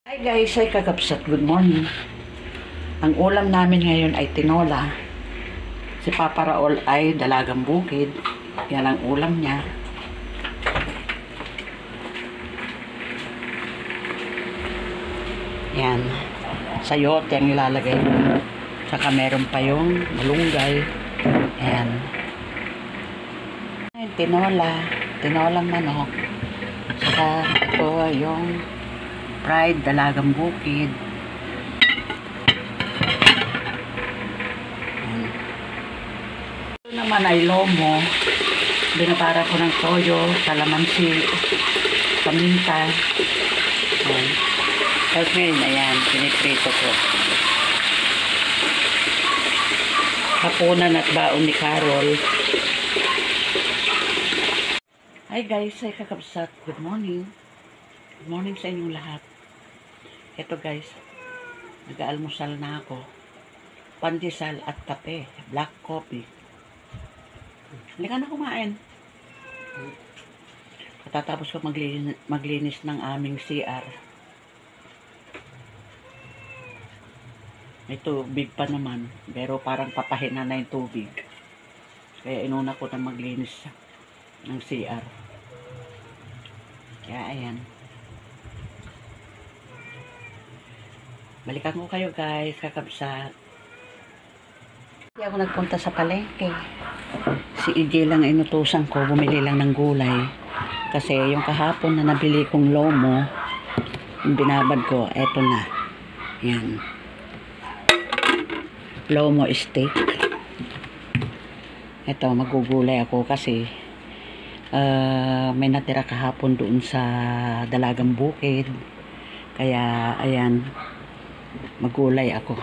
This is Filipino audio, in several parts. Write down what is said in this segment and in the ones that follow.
Hi guys, ay kakapsat, good morning. Ang ulam namin ngayon ay tinola. Si Papa Raul ay dalagang bukid. Yan ang ulam niya. Yan. Sayote ang ilalagay. Saka meron pa yung malunggay. Ayan. Tinola. Tinolang manok. Saka ito yung fried dalagang bukid. Ito naman ay lomo. Binabara ko ng toyo, kalamansi, paminta. Tapos ngayon, ayan, piniprito ko. Hapunan at baon ni Carol. Hi guys, ay kakabsat. Good morning. Good morning sa inyong lahat. Ito guys, nag-aalmusal na ako. Pandesal at kape, black coffee. Halika na kumain. Katatapos ko maglinis ng aming CR. May tubig pa naman, pero parang papahina na yung tubig. Kaya inuna ko na maglinis ng CR. Kaya ayan. Balikan ko kayo guys, kakabsat. Hindi ako nagpunta sa palengke. Si EJ lang inutusan ko, bumili lang ng gulay. Kasi yung kahapon na nabili kong lomo, yung binabad ko, eto na. Yan. Lomo steak. Eto, magugulay ako kasi may natira kahapon doon sa dalagang bukid. Kaya, ayan. Magugulay ako.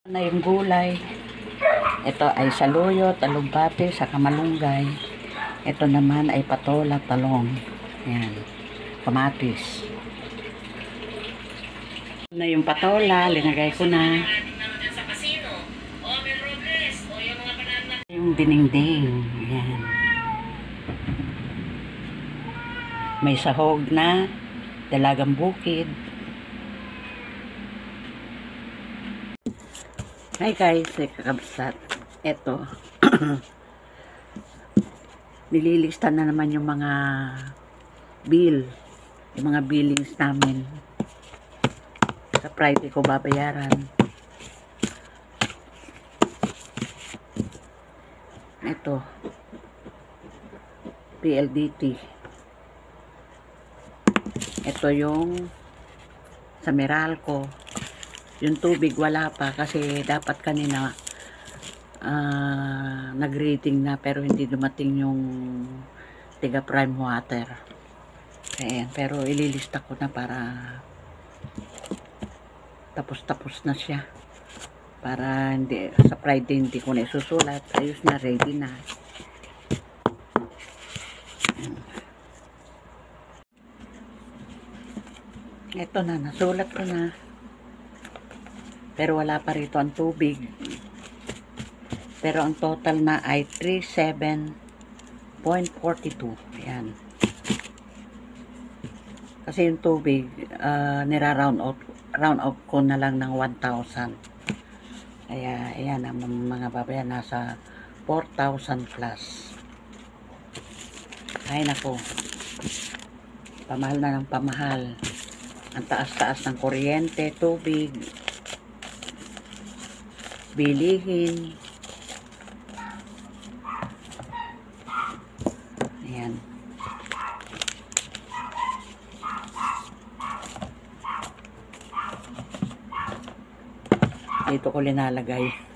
Na yung gulay. Ito ay saluyot, talugbati, saka malunggay. Ito naman ay patola, talong. Ayan. Kamatis. Na yung patola, linagay ko na. Yung dinengdeng. Ayan. May sahog na dalagang bukid. Hi guys, kakabsat. Eto. Nililista na naman yung mga bill. Yung mga billings namin. Sa Friday ko babayaran. Eto. PLDT. Ito yung sa Meralco. Yung tubig wala pa kasi dapat kanina nag-rating na pero hindi dumating yung tiga prime water. Ayan, pero ililista ko na para tapos na siya. Para hindi, sa Friday hindi ko na isusulat. Ayos na, ready na. Ito na, nasulat ko na. Pero wala pa rito ang tubig. Pero ang total na ay 37.42. Ayan. Kasi yung tubig, nira-round off ko na lang ng 1,000. Kaya, ayan, ang mga babayan nasa 4,000 plus. Ay, nako. Pamahal na ng pamahal. Ang taas-taas ng kuryente, tubig, bilihin. Ayan. dito ko linalagay.